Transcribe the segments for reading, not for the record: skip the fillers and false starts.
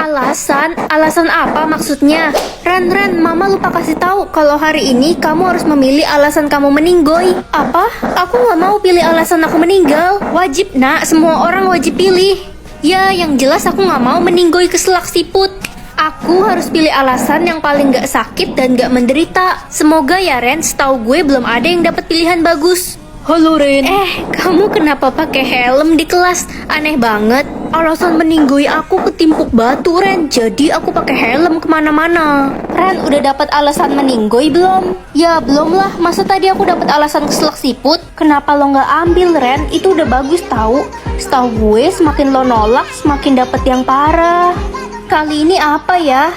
Alasan? Alasan apa maksudnya? Ren, Mama lupa kasih tahu kalau hari ini kamu harus memilih alasan kamu meninggoy. Apa? Aku nggak mau pilih alasan aku meninggal. Wajib, Nak. Semua orang wajib pilih. Ya, yang jelas aku nggak mau meninggoy keselak siput. Aku harus pilih alasan yang paling gak sakit dan gak menderita. Semoga ya Ren, setahu gue belum ada yang dapat pilihan bagus. Halo Ren. Kamu kenapa pakai helm di kelas? Aneh banget. Alasan meninggoy aku ketimpuk batu Ren, jadi aku pakai helm kemana-mana. Ren, udah dapat alasan meninggoy belum? Ya belum lah, masa tadi aku dapat alasan keselak siput? Kenapa lo nggak ambil Ren? Itu udah bagus tahu. Setahu gue semakin lo nolak, semakin dapat yang parah. Kali ini apa ya?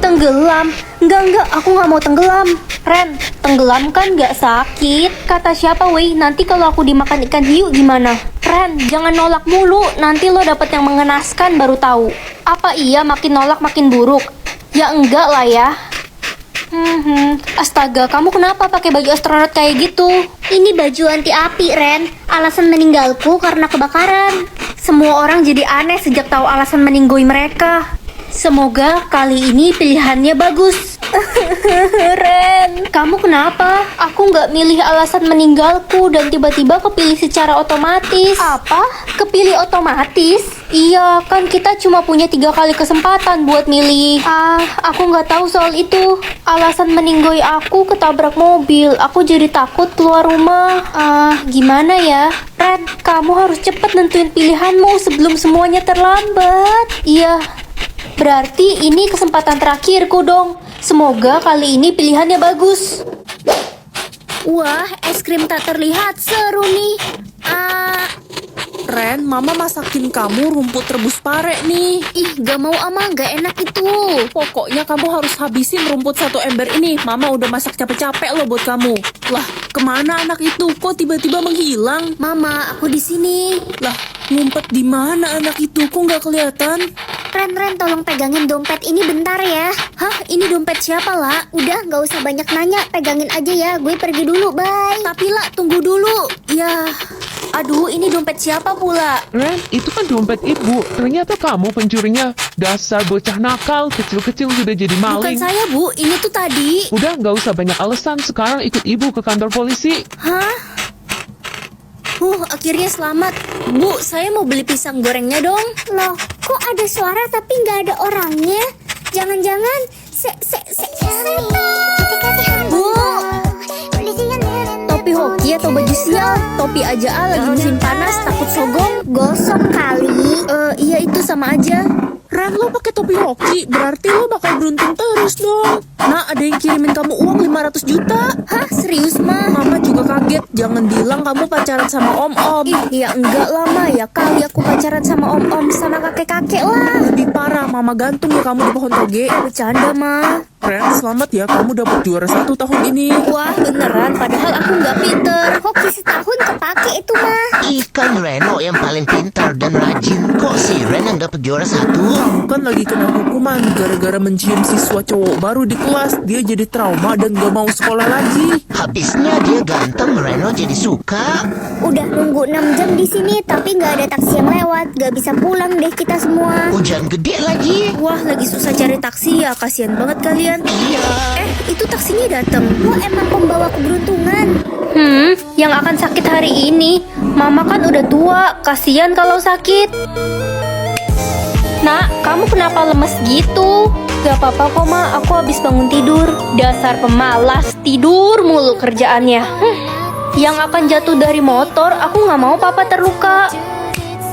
Tenggelam. Enggak, aku nggak mau tenggelam. Ren, tenggelam kan nggak sakit. Kata siapa weh? Nanti kalau aku dimakan ikan hiu gimana? Ren, jangan nolak mulu. Nanti lo dapet yang mengenaskan baru tahu. Apa iya makin nolak makin buruk? Ya enggak lah ya. Astaga, kamu kenapa pakai baju astronot kayak gitu? Ini baju anti api, Ren. Alasan meninggalku karena kebakaran. Semua orang jadi aneh sejak tahu alasan meninggoy mereka. Semoga kali ini pilihannya bagus. Ren, kamu kenapa? Aku nggak milih alasan meninggalku dan tiba-tiba kepilih secara otomatis. Apa? Kepilih otomatis? Iya, kan kita cuma punya 3 kali kesempatan buat milih. Aku nggak tahu soal itu. Alasan meninggoy aku ketabrak mobil. Aku jadi takut keluar rumah. Gimana ya? Ren, kamu harus cepat nentuin pilihanmu sebelum semuanya terlambat. Iya, berarti ini kesempatan terakhirku dong. Semoga kali ini pilihannya bagus. Wah, es krim tak terlihat seru nih. Ren, Mama masakin kamu rumput rebus pare nih. Ih, gak mau ama, gak enak itu. Pokoknya kamu harus habisin rumput 1 ember ini. Mama udah masak capek-capek loh buat kamu. Lah, kemana anak itu? Kok tiba-tiba menghilang? Mama, aku di sini. Lah, ngumpet di mana anak itu? Kok nggak kelihatan? Ren, tolong pegangin dompet ini bentar ya. Hah, ini dompet siapa lah? Udah, gak usah banyak nanya, pegangin aja ya. Gue pergi dulu, bye. Tapi lah, tunggu dulu. Ya, aduh, ini dompet siapa pula? Ren, itu kan dompet ibu. Ternyata kamu pencurinya. Dasar bocah nakal, kecil-kecil sudah jadi Bukan maling. saya, Bu. Ini tuh tadi. Udah, nggak usah banyak alasan. Sekarang ikut ibu ke kantor polisi. Hah? Akhirnya selamat. Bu, saya mau beli pisang gorengnya dong. Loh, kok ada suara tapi nggak ada orangnya? Jangan-jangan setan. Bu, topi hoki atau baju sial? Topi aja lagi musim panas, takut sogong. Gosong kali. Iya itu sama aja. Ren, lo pakai topi hoki, berarti lo bakal beruntung terus dong. Nah, ada yang kirimin kamu uang 500 juta. Hah, serius mah? Mama juga kaget. Jangan bilang kamu pacaran sama om-om. Ih, ya enggak lah Ma, ya kali aku pacaran sama om-om sama kakek-kakek lah. Lebih parah, Mama gantung ya kamu di pohon toge. Bercanda Ma. Ren, selamat ya, kamu dapat juara 1 tahun ini. Wah, beneran, padahal aku nggak pinter. Hoki setahun kepake itu mah. Ikan Reno yang paling pintar dan rajin. Kok si Ren yang dapat juara 1? Kamu kan lagi kena hukuman gara-gara mencium siswa cowok baru di kelas. Dia jadi trauma dan gak mau sekolah lagi. Habisnya dia ganteng, Reno jadi suka. Udah nunggu 6 jam di sini, tapi nggak ada taksi yang lewat. Gak bisa pulang deh kita semua. Hujan gede lagi. Wah, lagi susah cari taksi ya. Kasihan banget kalian. Iya. Itu taksinya datang. Lo emang pembawa keberuntungan. Yang akan sakit hari ini. Mama kan udah tua. Kasihan kalau sakit. Nak, kamu kenapa lemes gitu? Gak apa-apa kok Ma, aku habis bangun tidur. Dasar pemalas, tidur mulu kerjaannya. Yang akan jatuh dari motor, aku gak mau papa terluka.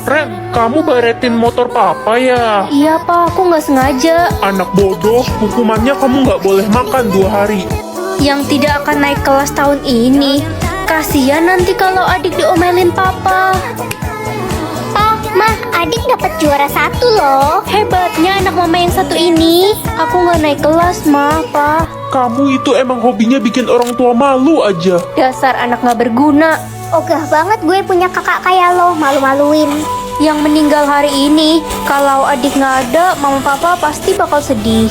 Ren, kamu baretin motor papa ya? Iya pa, aku gak sengaja. Anak bodoh, hukumannya kamu nggak boleh makan 2 hari. Yang tidak akan naik kelas tahun ini. Kasihan nanti kalau adik diomelin papa. Mah, adik dapat juara 1 loh. Hebatnya anak mama yang satu ini. Aku nggak naik kelas, Ma, Pa. Kamu itu emang hobinya bikin orang tua malu aja. Dasar anak nggak berguna. Ogah banget gue punya kakak kayak lo, malu-maluin. Yang meninggal hari ini, kalau adik nggak ada, mama papa pasti bakal sedih.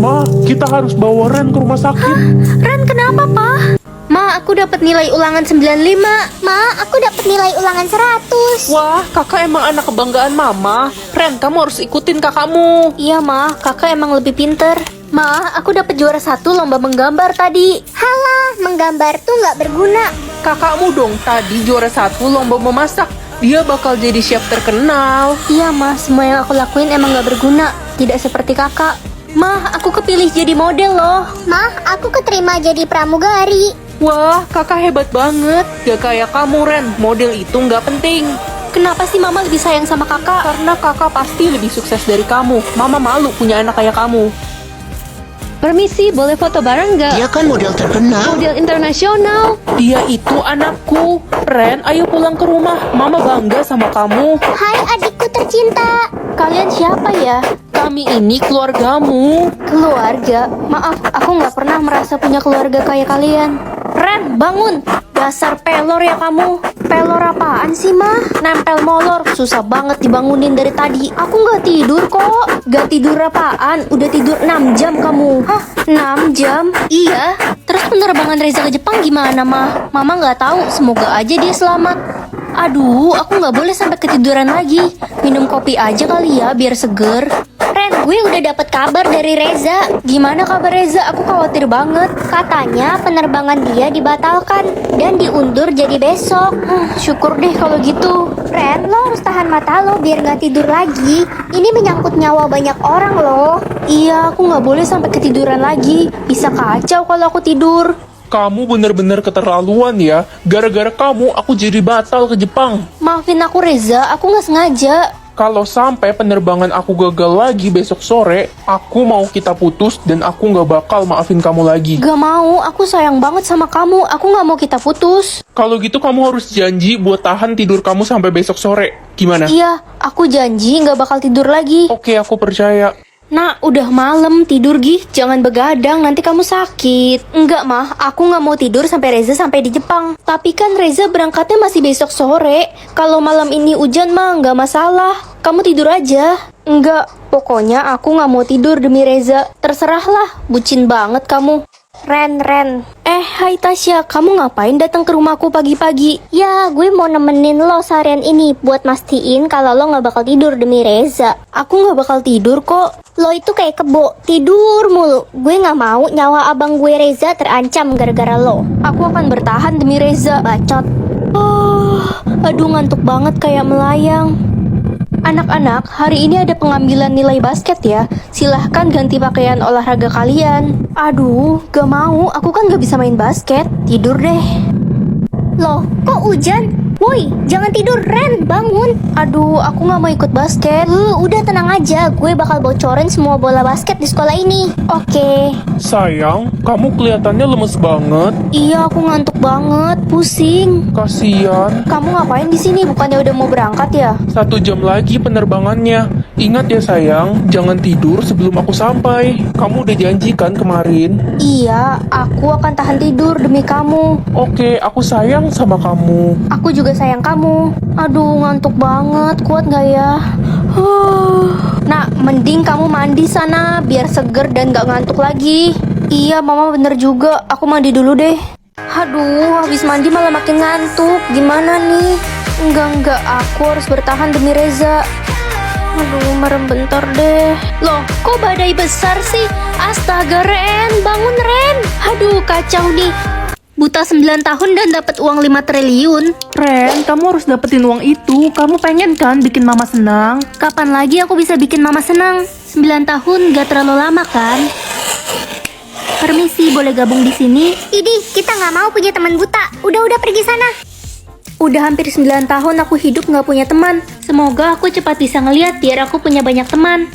Ma, kita harus bawa Ren ke rumah sakit. Ren kenapa, Pa? Ma, Ma, aku dapat nilai ulangan 95. Ma, aku dapat nilai ulangan 100. Wah, kakak emang anak kebanggaan mama. Ren, kamu harus ikutin kakakmu. Iya, Ma, kakak emang lebih pinter. Ma, aku dapat juara 1 lomba menggambar tadi. Halah, menggambar tuh nggak berguna. Kakakmu dong tadi juara 1 lomba memasak. Dia bakal jadi chef terkenal. Iya, Ma, semua yang aku lakuin emang gak berguna. Tidak seperti kakak. Ma, aku kepilih jadi model loh. Ma, aku keterima jadi pramugari. Wah, kakak hebat banget. Gak kayak kamu, Ren. Model itu nggak penting. Kenapa sih Mama lebih sayang sama kakak? Karena kakak pasti lebih sukses dari kamu. Mama malu punya anak kayak kamu. Permisi, boleh foto bareng gak? Dia kan model terkenal. Model internasional. Dia itu anakku. Ren, ayo pulang ke rumah. Mama bangga sama kamu. Hai adikku tercinta. Kalian siapa ya? Kami ini keluargamu. Keluarga? Maaf, aku gak pernah merasa punya keluarga kayak kalian. Ren, bangun! Dasar pelor ya kamu. Pelor apaan sih, Ma? Nempel molor. Susah banget dibangunin dari tadi. Aku gak tidur kok. Gak tidur apaan? Udah tidur 6 jam kamu. Hah? 6 jam? Iya. Terus penerbangan Reza ke Jepang gimana, Ma? Mama gak tahu. Semoga aja dia selamat. Aduh, aku gak boleh sampai ketiduran lagi. Minum kopi aja kali ya, biar seger. Ren, gue udah dapat kabar dari Reza. Gimana kabar Reza? Aku khawatir banget. Katanya penerbangan dia dibatalkan dan diundur jadi besok. Syukur deh kalau gitu. Ren, lo harus tahan mata lo biar nggak tidur lagi. Ini menyangkut nyawa banyak orang loh. Iya, aku nggak boleh sampai ketiduran lagi. Bisa kacau kalau aku tidur. Kamu bener-bener keterlaluan ya. Gara-gara kamu, aku jadi batal ke Jepang. Maafin aku Reza, aku nggak sengaja. Kalau sampai penerbangan aku gagal lagi besok sore, aku mau kita putus dan aku nggak bakal maafin kamu lagi. Gak mau, aku sayang banget sama kamu. Aku nggak mau kita putus. Kalau gitu kamu harus janji buat tahan tidur kamu sampai besok sore. Gimana? Iya, aku janji nggak bakal tidur lagi. Oke, aku percaya. Nah, udah malam, tidur Gih. Jangan begadang, nanti kamu sakit. Enggak, Mah. Aku nggak mau tidur sampai Reza sampai di Jepang. Tapi kan Reza berangkatnya masih besok sore. Kalau malam ini hujan mah nggak masalah. Kamu tidur aja. Enggak, pokoknya aku nggak mau tidur demi Reza. Terserahlah, bucin banget kamu. Ren. Hai Tasya, kamu ngapain datang ke rumahku pagi-pagi? Ya, gue mau nemenin lo seharian ini buat mastiin kalau lo nggak bakal tidur demi Reza. Aku nggak bakal tidur kok. Lo itu kayak kebo, tidur mulu. Gue nggak mau nyawa abang gue Reza terancam gara-gara lo. Aku akan bertahan demi Reza. Bacot. Aduh ngantuk banget kayak melayang. Anak-anak, hari ini ada pengambilan nilai basket ya. Silahkan ganti pakaian olahraga kalian. Aduh, gak mau. Aku kan gak bisa main basket. Tidur deh. Loh, kok hujan? Woi, jangan tidur, Ren, bangun. Aduh, aku gak mau ikut basket. Udah tenang aja, gue bakal bocorin semua bola basket di sekolah ini. Oke. Sayang, kamu kelihatannya lemes banget. Iya, aku ngantuk banget. Pusing. Kasian. Kamu ngapain di sini? Bukannya udah mau berangkat ya? 1 jam lagi penerbangannya. Ingat ya sayang, jangan tidur sebelum aku sampai. Kamu udah janjikan kemarin. Iya, aku akan tahan tidur demi kamu. Oke, aku sayang sama kamu. Aku juga sayang kamu. Aduh, ngantuk banget. Kuat gak ya? Nah, mending kamu mandi sana biar seger dan gak ngantuk lagi. Iya, mama bener juga. Aku mandi dulu deh. Aduh, habis mandi malah makin ngantuk. Gimana nih? Enggak. Aku harus bertahan demi Reza. Aduh, merem bentar deh. Loh, kok badai besar sih? Astaga, Ren. Bangun, Ren. Aduh, kacau nih. Buta 9 tahun dan dapat uang 5 triliun. Ren, kamu harus dapetin uang itu. Kamu pengen kan bikin mama senang? Kapan lagi aku bisa bikin mama senang? 9 tahun gak terlalu lama kan? Permisi, boleh gabung di sini? Idih, kita nggak mau punya teman buta. Udah pergi sana. Udah hampir 9 tahun aku hidup gak punya teman. Semoga aku cepat bisa ngeliat biar aku punya banyak teman.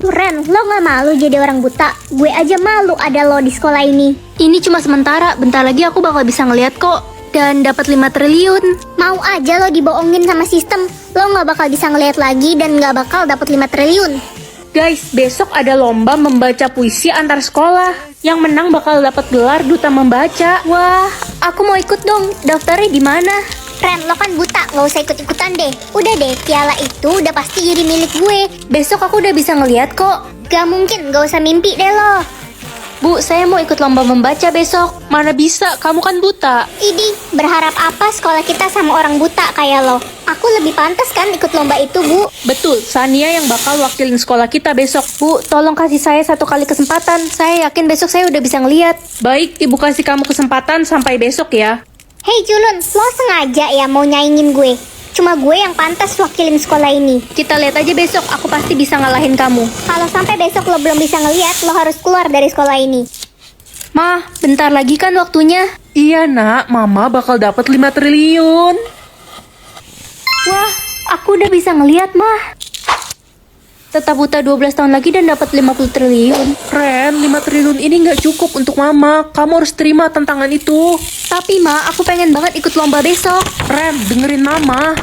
Ren, lo nggak malu jadi orang buta? Gue aja malu ada lo di sekolah ini. Ini cuma sementara, bentar lagi aku bakal bisa ngeliat kok. Dan dapat 5 triliun. Mau aja lo dibohongin sama sistem. Lo nggak bakal bisa ngeliat lagi dan nggak bakal dapat 5 triliun. Guys, besok ada lomba membaca puisi antar sekolah. Yang menang bakal dapat gelar duta membaca. Wah, aku mau ikut dong. Daftarnya di mana? Ren, lo kan buta, nggak usah ikut-ikutan deh. Udah deh, piala itu udah pasti jadi milik gue. Besok aku udah bisa ngeliat kok. Gak mungkin, nggak usah mimpi deh lo. Bu, saya mau ikut lomba membaca besok. Mana bisa, kamu kan buta. Idih, berharap apa sekolah kita sama orang buta kayak lo? Aku lebih pantas kan ikut lomba itu, Bu. Betul, Sania yang bakal wakilin sekolah kita besok. Bu, tolong kasih saya satu kali kesempatan. Saya yakin besok saya udah bisa ngeliat. Baik, ibu kasih kamu kesempatan sampai besok ya. Hei Julun, lo sengaja ya mau nyaingin gue? Cuma gue yang pantas wakilin sekolah ini. Kita lihat aja besok, aku pasti bisa ngalahin kamu. Kalau sampai besok lo belum bisa ngeliat, lo harus keluar dari sekolah ini. Mah, bentar lagi kan waktunya. Iya nak, mama bakal dapat 5 triliun. Wah, aku udah bisa ngeliat, Mah. Tetap buta 12 tahun lagi dan dapat 50 triliun. Ren, 5 triliun ini nggak cukup untuk mama. Kamu harus terima tantangan itu. Tapi, Ma, aku pengen banget ikut lomba besok. Ren, dengerin mama.